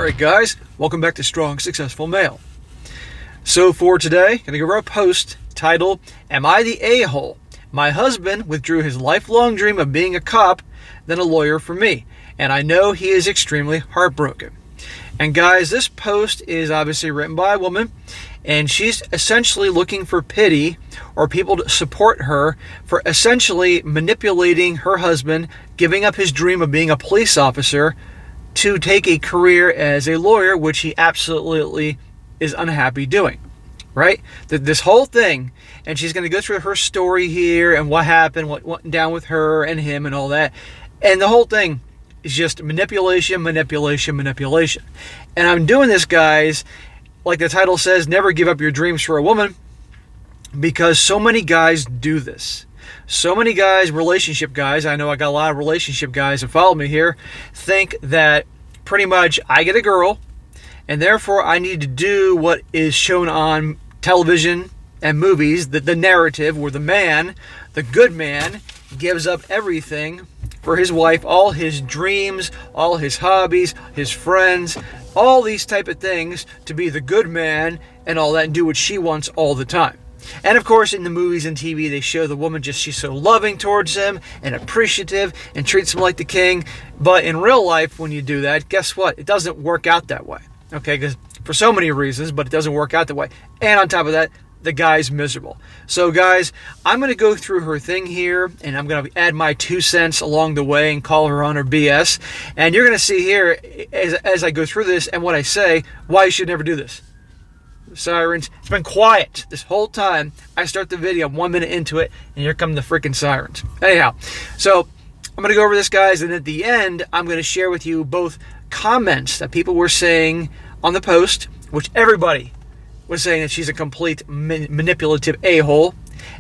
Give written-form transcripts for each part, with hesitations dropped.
Alright guys, welcome back to Strong Successful Male. So for today, going to go over a post titled, Am I the A-hole? My husband withdrew his lifelong dream of being a cop, then a lawyer for me, and I know he is extremely heartbroken. And guys, this post is obviously written by a woman, and she's essentially looking for pity or people to support her for essentially manipulating her husband, giving up his dream of being a police officer to take a career as a lawyer, which he absolutely is unhappy doing, right? This whole thing, and she's going to go through her story here and what happened, what went down with her and him and all that. And the whole thing is just manipulation. And I'm doing this, guys, like the title says, never give up your dreams for a woman, because so many guys do this. So many guys, relationship guys, I know I got a lot of relationship guys that follow me here, think that pretty much I get a girl, and therefore I need to do what is shown on television and movies, the narrative where the man, the good man, gives up everything for his wife, all his dreams, all his hobbies, his friends, all these type of things to be the good man and all that and do what she wants all the time. And of course, in the movies and TV, they show the woman she's so loving towards him and appreciative and treats him like the king. But in real life, when you do that, guess what? It doesn't work out that way. Okay, because for so many reasons, but it doesn't work out that way. And on top of that, the guy's miserable. So guys, I'm going to go through her thing here, and I'm going to add my 2 cents along the way and call her on her BS. And you're going to see here, as I go through this and what I say, why you should never do this. Sirens. It's been quiet this whole time. I start the video, 1 minute into it, and here come the freaking sirens. Anyhow, so I'm going to go over this, guys, and at the end, I'm going to share with you both comments that people were saying on the post, which everybody was saying that she's a complete manipulative a-hole,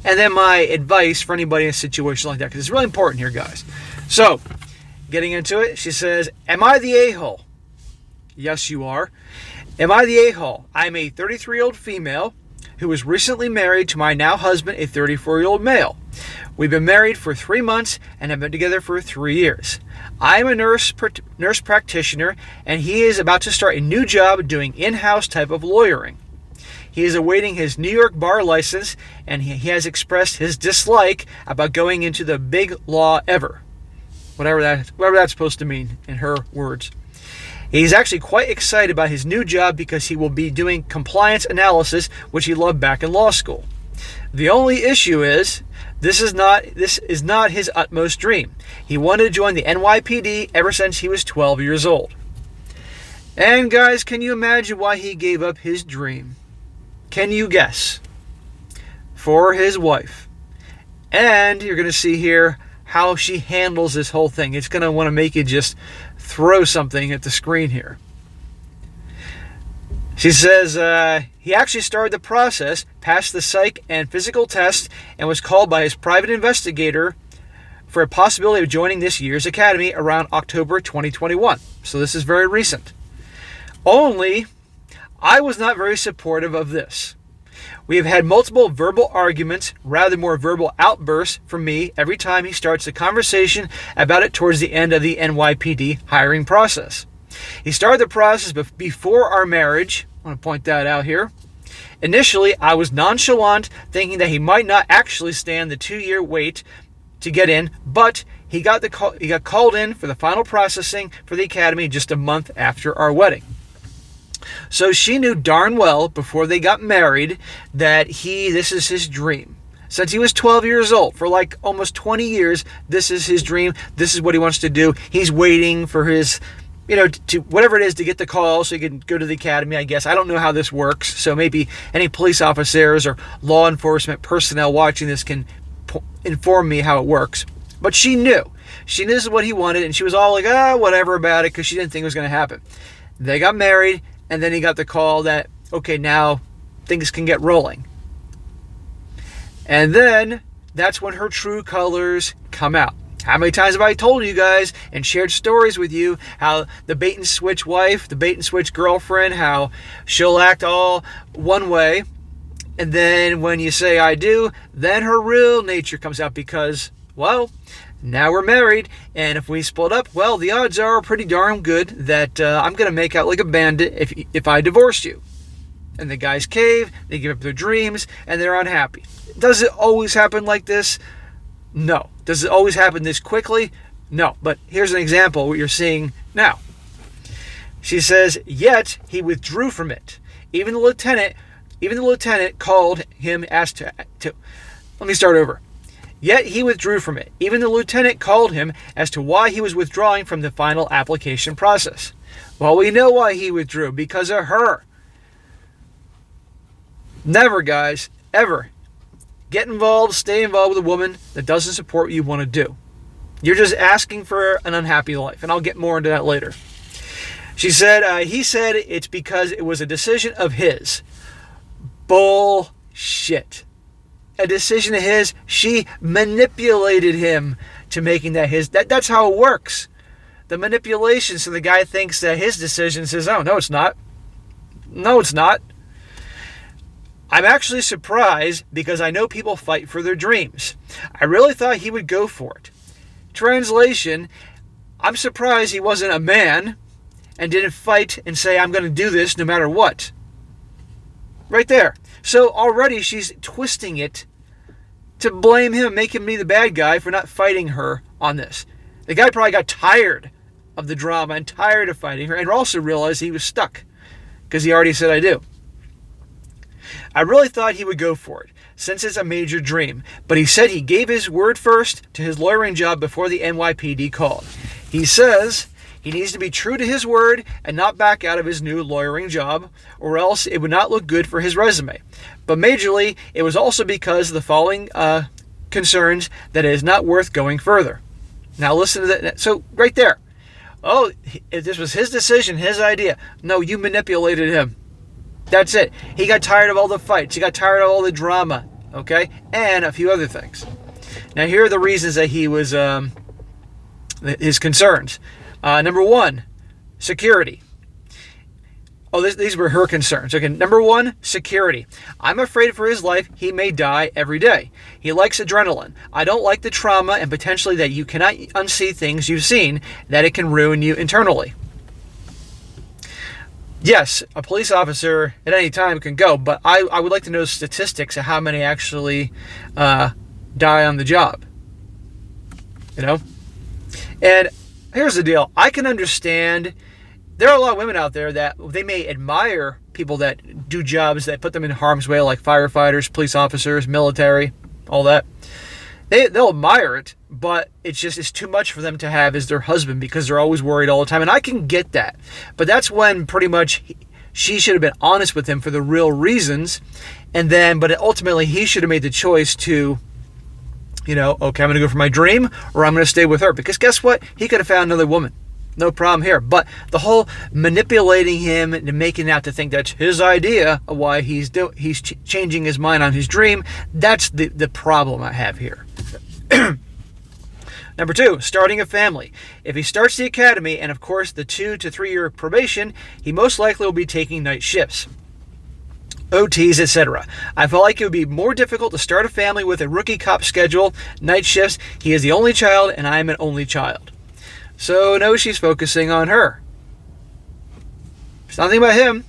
and then my advice for anybody in a situation like that, because it's really important here, guys. So, getting into it, she says, Am I the a-hole? Yes, you are. Am I the a-hole? I'm a 33-year-old female who was recently married to my now husband, a 34-year-old male. We've been married for 3 months and have been together for 3 years. I am a nurse practitioner, and he is about to start a new job doing in-house type of lawyering. He is awaiting his New York bar license, and he has expressed his dislike about going into the big law ever. Whatever that's supposed to mean in her words. He's actually quite excited about his new job because he will be doing compliance analysis, which he loved back in law school. The only issue is, this is not his utmost dream. He wanted to join the NYPD ever since he was 12 years old. And guys, can you imagine why he gave up his dream? Can you guess? For his wife. And you're going to see here how she handles this whole thing. It's going to want to make you just throw something at the screen here. She says he actually started the process, passed the psych and physical test, and was called by his private investigator for a possibility of joining this year's academy around October 2021. So this is very recent. Only, I was not very supportive of this. We have had multiple verbal arguments, rather more verbal outbursts from me every time he starts the conversation about it towards the end of the NYPD hiring process. He started the process before our marriage. I want to point that out here. Initially, I was nonchalant, thinking that he might not actually stand the 2-year wait to get in, but he got called in for the final processing for the academy just a month after our wedding. So she knew darn well before they got married that this is his dream. Since he was 12 years old, for like almost 20 years, this is his dream. This is what he wants to do. He's waiting for his, to whatever it is to get the call so he can go to the academy, I guess. I don't know how this works. So maybe any police officers or law enforcement personnel watching this can inform me how it works. But she knew. She knew this is what he wanted, and she was all like, whatever about it, because she didn't think it was going to happen. They got married, and then he got the call that, okay, now things can get rolling. And then that's when her true colors come out. How many times have I told you guys and shared stories with you how the bait and switch wife, the bait and switch girlfriend, how she'll act all one way, and then when you say I do, then her real nature comes out because Well, now we're married, and if we split up, well, the odds are pretty darn good that I'm going to make out like a bandit if I divorced you. And the guys cave, they give up their dreams, and they're unhappy. Does it always happen like this? No. Does it always happen this quickly? No. But here's an example of what you're seeing now. She says, yet he withdrew from it. Even the lieutenant called him, asked to. Let me start over. Yet he withdrew from it. Even the lieutenant called him as to why he was withdrawing from the final application process. Well, we know why he withdrew. Because of her. Never, guys, ever get involved, stay involved with a woman that doesn't support what you want to do. You're just asking for an unhappy life. And I'll get more into that later. He said it's because it was a decision of his. Bullshit. A decision of his. She manipulated him to making that his. That's how it works. The manipulation, so the guy thinks that his decision is his own. No, it's not. No, it's not. I'm actually surprised because I know people fight for their dreams. I really thought he would go for it. Translation, I'm surprised he wasn't a man and didn't fight and say, I'm going to do this no matter what. Right there. So already she's twisting it to blame him, make him be the bad guy for not fighting her on this. The guy probably got tired of the drama and tired of fighting her and also realized he was stuck because he already said, I do. I really thought he would go for it, since it's a major dream, but he said he gave his word first to his lawyering job before the NYPD called. He says he needs to be true to his word and not back out of his new lawyering job, or else it would not look good for his resume. But majorly, it was also because of the following concerns that it is not worth going further. Now listen to that. So right there. Oh, this was his decision, his idea. No, you manipulated him. That's it. He got tired of all the fights. He got tired of all the drama. Okay? And a few other things. Now, here are the reasons that he was, his concerns. Number one, security. Oh, these were her concerns. Okay, number one, security. I'm afraid for his life. He may die every day. He likes adrenaline. I don't like the trauma and potentially that you cannot unsee things you've seen, that it can ruin you internally. Yes, a police officer at any time can go, but I would like to know statistics of how many actually die on the job. You know? And here's the deal. I can understand there are a lot of women out there that they may admire people that do jobs that put them in harm's way, like firefighters, police officers, military, all that. They'll admire it, but it's too much for them to have as their husband because they're always worried all the time. And I can get that. But that's when pretty much she should have been honest with him for the real reasons. And then, but ultimately he should have made the choice to, okay, I'm going to go for my dream or I'm going to stay with her. Because guess what? He could have found another woman. No problem here. But the whole manipulating him and making out to think that's his idea of why he's changing his mind on his dream, that's the problem I have here. Number two, starting a family. If he starts the academy and, of course, the 2 to 3 year probation, he most likely will be taking night shifts, OTs, etc. I felt like it would be more difficult to start a family with a rookie cop schedule, night shifts. He is the only child, and I am an only child. So, no, she's focusing on her. It's nothing about him.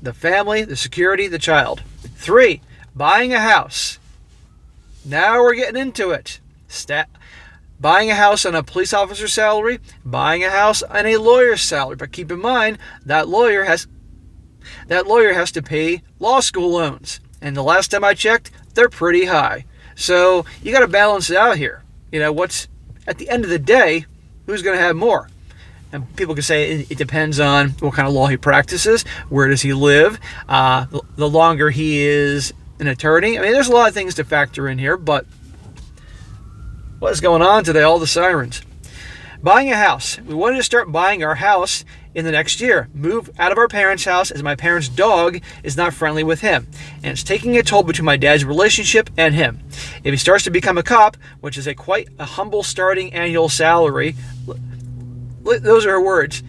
The family, the security, the child. 3, buying a house. Now we're getting into it. Buying a house on a police officer's salary, buying a house on a lawyer's salary. But keep in mind, that lawyer has to pay law school loans. And the last time I checked, they're pretty high. So you got to balance it out here. What's at the end of the day, who's going to have more? And people can say it depends on what kind of law he practices, where does he live, the longer he is an attorney. I mean, there's a lot of things to factor in here, but what's going on today? All the sirens. Buying a house. We wanted to start buying our house in the next year. Move out of our parents' house as my parents' dog is not friendly with him. And it's taking a toll between my dad's relationship and him. If he starts to become a cop, which is quite a humble starting annual salary, those are her words,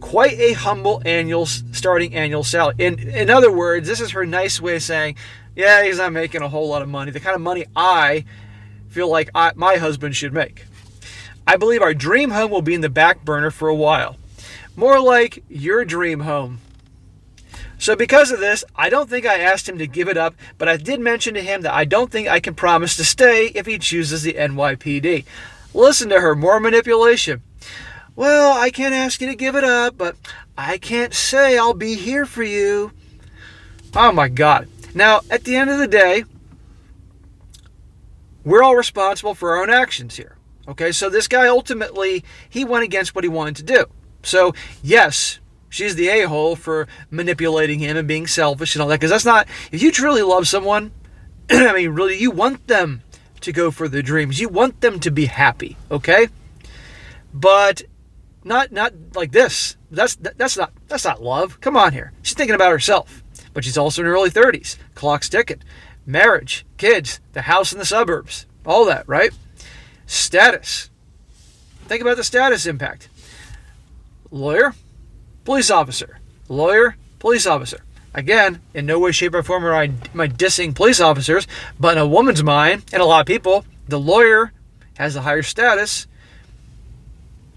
quite a humble starting annual salary. In other words, this is her nice way of saying, yeah, he's not making a whole lot of money. The kind of money I feel like my husband should make. I believe our dream home will be in the back burner for a while. More like your dream home. So because of this, I don't think I asked him to give it up, but I did mention to him that I don't think I can promise to stay if he chooses the NYPD. Listen to her, more manipulation. Well, I can't ask you to give it up, but I can't say I'll be here for you. Oh my God. Now, at the end of the day, we're all responsible for our own actions here. Okay, so this guy ultimately, he went against what he wanted to do. So, yes, she's the a-hole for manipulating him and being selfish and all that. Because that's not, if you truly love someone, I mean, really, you want them to go for their dreams. You want them to be happy, okay? But not like this. That's not love. Come on here. She's thinking about herself. But she's also in her early 30s. Clock's ticking. Marriage, kids, the house in the suburbs. All that, right? Status. Think about the status impact. Lawyer, police officer. Lawyer, police officer. Again, in no way, shape, or form am I dissing police officers, but in a woman's mind, and a lot of people, the lawyer has a higher status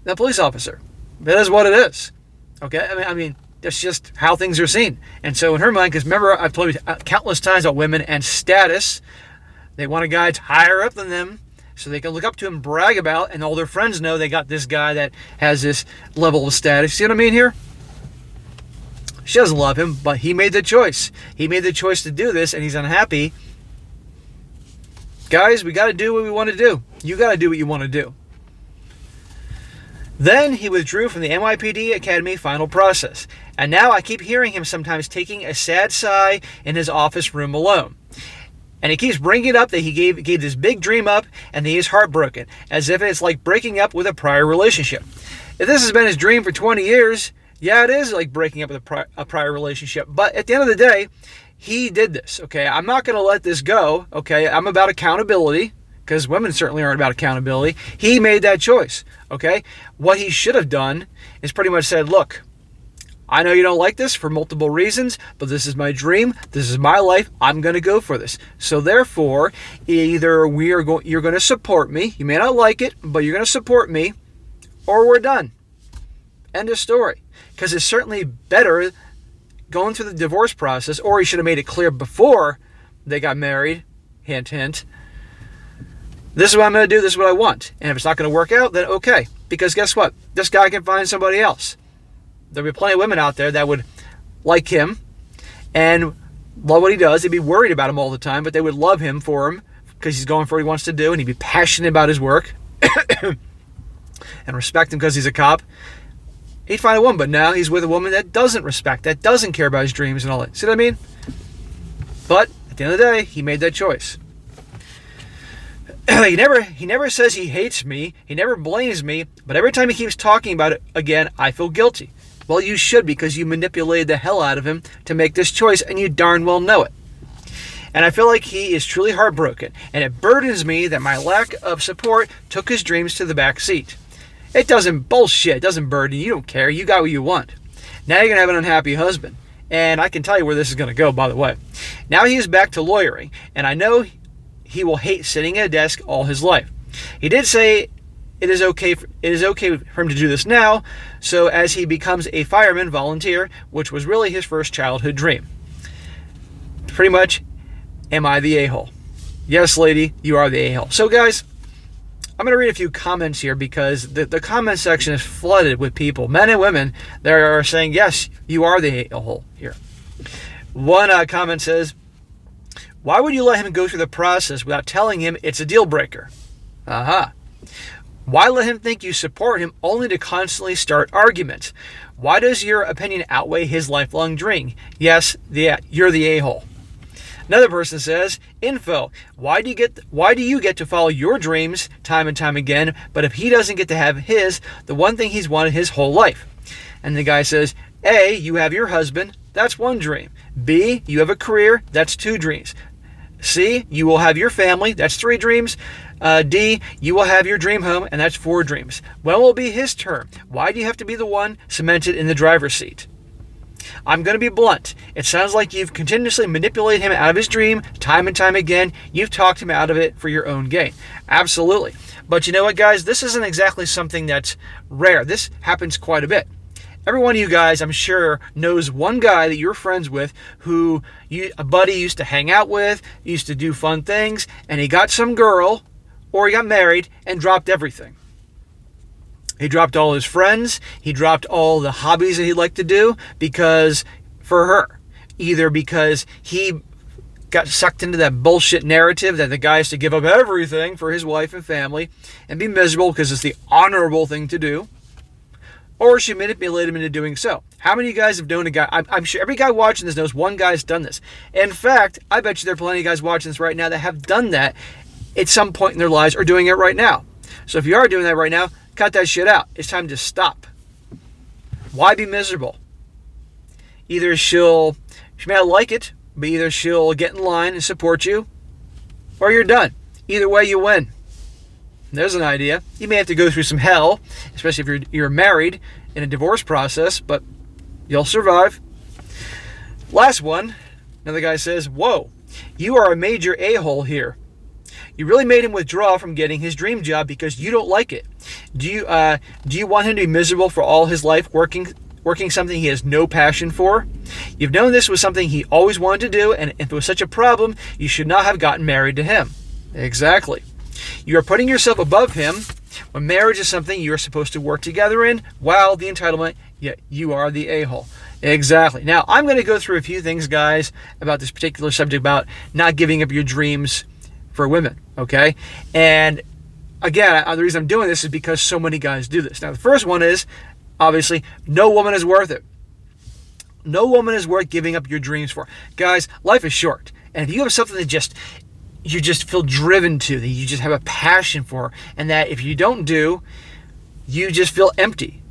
than a police officer. That is what it is. Okay? I mean, that's just how things are seen. And so in her mind, because remember, I've told you countless times about women and status, they want a guy that's higher up than them, so they can look up to him and brag about, and all their friends know they got this guy that has this level of status. See what I mean here? She doesn't love him, but he made the choice. He made the choice to do this, and he's unhappy. Guys, we got to do what we want to do. You got to do what you want to do. Then he withdrew from the NYPD Academy final process. And now I keep hearing him sometimes taking a sad sigh in his office room alone. And he keeps bringing it up that he gave this big dream up and that he is heartbroken, as if it's like breaking up with a prior relationship. If this has been his dream for 20 years, yeah, it is like breaking up with a prior relationship. But at the end of the day, he did this, okay? I'm not going to let this go, okay? I'm about accountability, because women certainly aren't about accountability. He made that choice, okay? What he should have done is pretty much said, look, I know you don't like this for multiple reasons, but this is my dream. This is my life. I'm going to go for this. So therefore, either you're going to support me. You may not like it, but you're going to support me, or we're done. End of story. Because it's certainly better going through the divorce process, or he should have made it clear before they got married. Hint, hint. This is what I'm going to do. This is what I want. And if it's not going to work out, then okay. Because guess what? This guy can find somebody else. There'll be plenty of women out there that would like him and love what he does. They'd be worried about him all the time, but they would love him for him because he's going for what he wants to do, and he'd be passionate about his work and respect him because he's a cop. He'd find a woman, but now he's with a woman that doesn't respect, that doesn't care about his dreams and all that. See what I mean? But at the end of the day, he made that choice. He never says he hates me. He never blames me. But every time he keeps talking about it again, I feel guilty. Well, you should, because you manipulated the hell out of him to make this choice, and you darn well know it. And I feel like he is truly heartbroken, and it burdens me that my lack of support took his dreams to the back seat. It doesn't bullshit. It doesn't burden you. You don't care. You got what you want. Now you're going to have an unhappy husband. And I can tell you where this is going to go, by the way. Now he is back to lawyering, and I know he will hate sitting at a desk all his life. He did say it is okay for him to do this now, so as he becomes a fireman volunteer, which was really his first childhood dream. Pretty much, am I the a-hole? Yes, lady, you are the a-hole. So guys, I'm going to read a few comments here because the comment section is flooded with people, men and women, that are saying, yes, you are the a-hole here. One comment says, why would you let him go through the process without telling him it's a deal breaker? Aha. Why let him think you support him only to constantly start arguments? Why does your opinion outweigh his lifelong dream? Yes, you're the a-hole. Another person says, info, why do you get to follow your dreams time and time again, but if he doesn't get to have his, the one thing he's wanted his whole life? And the guy says, A, you have your husband, that's one dream. B, you have a career, that's two dreams. C, you will have your family, that's three dreams. D, you will have your dream home, and that's four dreams. When will be his turn? Why do you have to be the one cemented in the driver's seat? I'm going to be blunt. It sounds like you've continuously manipulated him out of his dream time and time again. You've talked him out of it for your own gain. Absolutely. But you know what, guys? This isn't exactly something that's rare. This happens quite a bit. Every one of you guys, I'm sure, knows one guy that you're friends with who a buddy used to hang out with, used to do fun things, and he got some girl, or he got married, and dropped everything. He dropped all his friends. He dropped all the hobbies that he liked to do for her. Either because he got sucked into that bullshit narrative that the guy has to give up everything for his wife and family and be miserable because it's the honorable thing to do, or she manipulated him into doing so. How many of you guys have known a guy? I'm sure every guy watching this knows one guy's done this. In fact, I bet you there are plenty of guys watching this right now that have done that at some point in their lives or doing it right now. So if you are doing that right now, cut that shit out. It's time to stop. Why be miserable? Either she may not like it, but either she'll get in line and support you, or you're done. Either way, you win. There's an idea. You may have to go through some hell, especially if you're married in a divorce process, but you'll survive. Last one, another guy says, whoa, you are a major a-hole here. You really made him withdraw from getting his dream job because you don't like it. Do you want him to be miserable for all his life working something he has no passion for? You've known this was something he always wanted to do, and if it was such a problem, you should not have gotten married to him. Exactly. You are putting yourself above him when marriage is something you are supposed to work together in, while the entitlement, yet you are the a-hole. Exactly. Now, I'm going to go through a few things, guys, about this particular subject about not giving up your dreams for women, okay? And again, the reason I'm doing this is because so many guys do this. Now, the first one is, obviously, no woman is worth it. No woman is worth giving up your dreams for. Guys, life is short. And if you have something that you just feel driven to, that you just have a passion for, and that if you don't do, you just feel empty.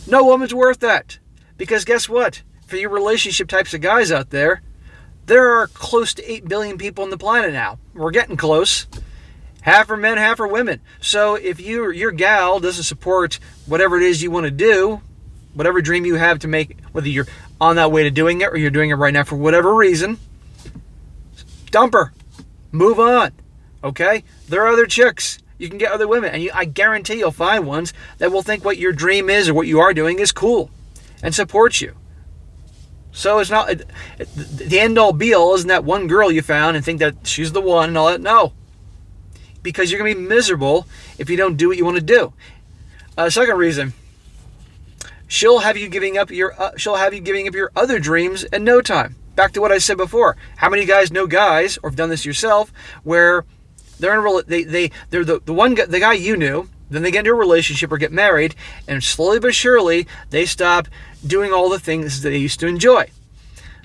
No woman's worth that. Because guess what? For your relationship types of guys out there, there are close to 8 billion people on the planet now. We're getting close. Half are men, half are women. So if your gal doesn't support whatever it is you want to do, whatever dream you have to make, whether you're on that way to doing it or you're doing it right now for whatever reason, dump her. Move on. Okay? There are other chicks. You can get other women. And I guarantee you'll find ones that will think what your dream is or what you are doing is cool and support you. So it's not the end-all be-all isn't that one girl you found and think that she's the one and all that. No. Because you're going to be miserable if you don't do what you want to do. Second reason, she'll have you giving up your other dreams in no time. Back to what I said before. How many guys know guys, or have done this yourself, where they're the guy you knew, then they get into a relationship or get married, and slowly but surely they stop doing all the things that they used to enjoy.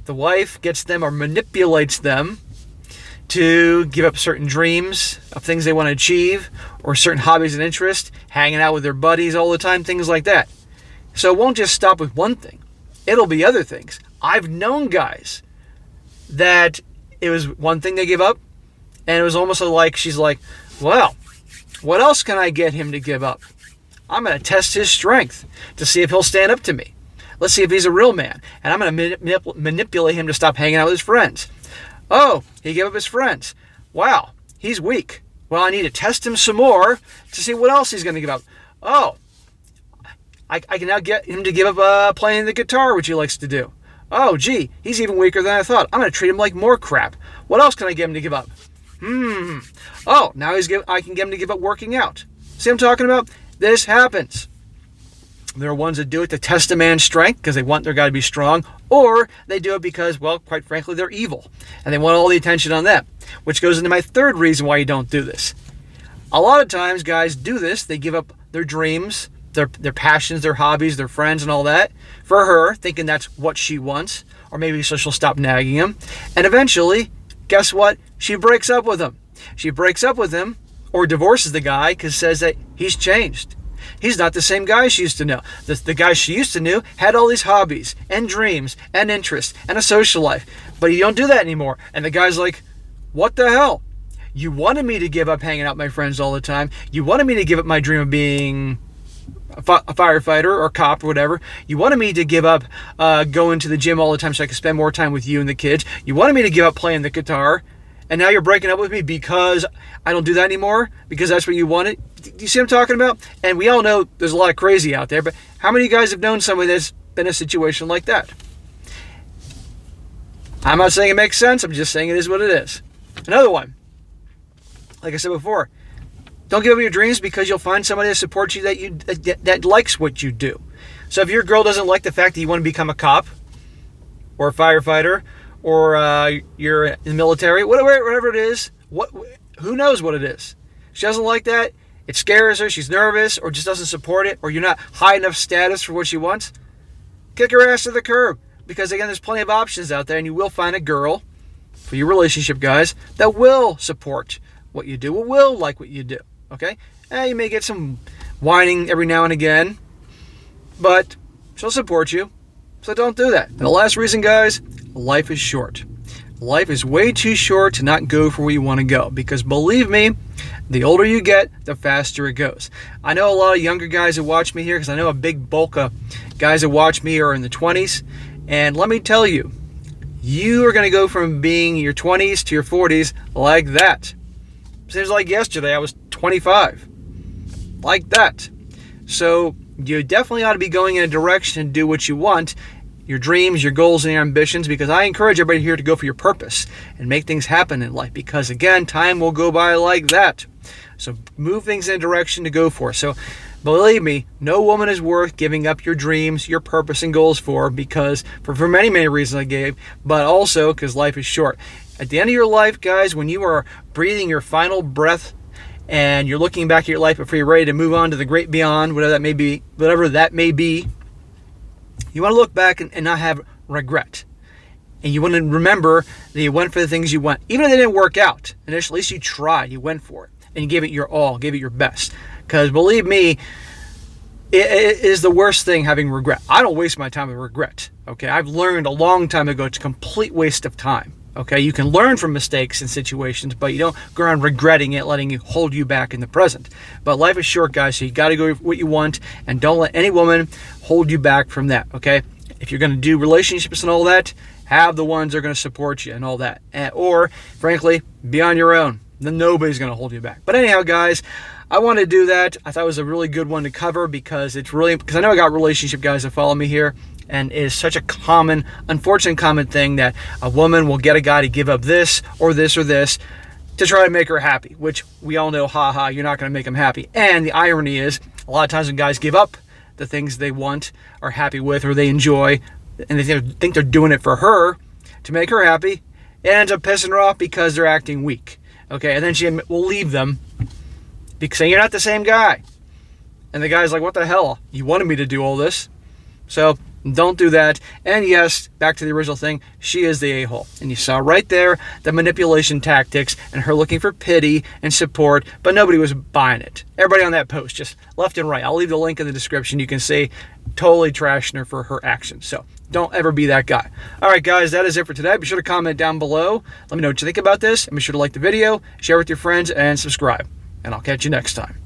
The wife gets them or manipulates them to give up certain dreams of things they want to achieve, or certain hobbies and interests, hanging out with their buddies all the time, things like that. So it won't just stop with one thing. It'll be other things. I've known guys that it was one thing they give up, and it was almost like she's like, well, what else can I get him to give up? I'm going to test his strength to see if he'll stand up to me. Let's see if he's a real man. And I'm going to manipulate him to stop hanging out with his friends. Oh, he gave up his friends. Wow, he's weak. Well, I need to test him some more to see what else he's going to give up. Oh, I can now get him to give up playing the guitar, which he likes to do. Oh, gee, he's even weaker than I thought. I'm going to treat him like more crap. What else can I get him to give up? Oh, now I can get him to give up working out. See what I'm talking about? This happens. There are ones that do it to test a man's strength because they want their guy to be strong, or they do it because, well, quite frankly, they're evil, and they want all the attention on them, which goes into my third reason why you don't do this. A lot of times, guys do this. They give up their dreams, their passions, their hobbies, their friends, and all that for her, thinking that's what she wants, or maybe so she'll stop nagging him, and eventually, guess what? She breaks up with him. She breaks up with him or divorces the guy because says that he's changed. He's not the same guy she used to know. The guy she used to know had all these hobbies and dreams and interests and a social life, but he don't do that anymore. And the guy's like, what the hell? You wanted me to give up hanging out with my friends all the time. You wanted me to give up my dream of being a firefighter or cop or whatever. You wanted me to give up going to the gym all the time so I could spend more time with you and the kids. You wanted me to give up playing the guitar. And now you're breaking up with me because I don't do that anymore? Because that's what you wanted? Do you see what I'm talking about? And we all know there's a lot of crazy out there, but how many of you guys have known somebody that's been in a situation like that? I'm not saying it makes sense. I'm just saying it is what it is. Another one. Like I said before, don't give up your dreams because you'll find somebody that supports you that likes what you do. So if your girl doesn't like the fact that you want to become a cop or a firefighter or you're in the military, whatever it is, who knows what it is? She doesn't like that. It scares her. She's nervous or just doesn't support it, or you're not high enough status for what she wants. Kick her ass to the curb, because again, there's plenty of options out there, and you will find a girl for your relationship guys that will support what you do, will like what you do. Okay? You may get some whining every now and again, but she'll support you. So don't do that. And the last reason, guys, life is short. Life is way too short to not go for where you want to go, because believe me, the older you get, the faster it goes. I know a lot of younger guys that watch me here, because I know a big bulk of guys that watch me are in the 20s. And let me tell you, you are going to go from being your 20s to your 40s like that. Seems like yesterday I was 25. Like that. So you definitely ought to be going in a direction and do what you want, your dreams, your goals, and your ambitions, because I encourage everybody here to go for your purpose and make things happen in life, because again, time will go by like that. So move things in a direction to go for. So believe me, no woman is worth giving up your dreams, your purpose, and goals for, because for many, many reasons I gave, but also because life is short. At the end of your life, guys, when you are breathing your final breath and you're looking back at your life before you're ready to move on to the great beyond, whatever that may be, you want to look back and not have regret. And you want to remember that you went for the things you want. Even if they didn't work out, and at least you tried, you went for it. And you gave it your all, gave it your best. Because believe me, it is the worst thing, having regret. I don't waste my time with regret. Okay, I've learned a long time ago it's a complete waste of time. Okay, you can learn from mistakes and situations, but you don't go around regretting it, letting it hold you back in the present. But life is short, guys, so you got to go with what you want, and don't let any woman hold you back from that. Okay, if you're going to do relationships and all that, have the ones that are going to support you and all that. Or, frankly, be on your own. Then nobody's going to hold you back. But anyhow, guys, I wanted to do that. I thought it was a really good one to cover, because I know I got relationship guys that follow me here, and it is such a unfortunate common thing that a woman will get a guy to give up this or this or this to try to make her happy, which we all know, you're not going to make them happy. And the irony is, a lot of times when guys give up the things they want, are happy with, or they enjoy, and they think they're doing it for her to make her happy, it ends up pissing her off because they're acting weak. Okay, and then she will leave them because you're not the same guy. And the guy's like, what the hell? You wanted me to do all this. So don't do that. And yes, back to the original thing, she is the a-hole. And you saw right there the manipulation tactics and her looking for pity and support, but nobody was buying it. Everybody on that post, just left and right. I'll leave the link in the description. You can see totally trashing her for her actions. So don't ever be that guy. All right, guys, that is it for today. Be sure to comment down below. Let me know what you think about this. And be sure to like the video, share with your friends, and subscribe. And I'll catch you next time.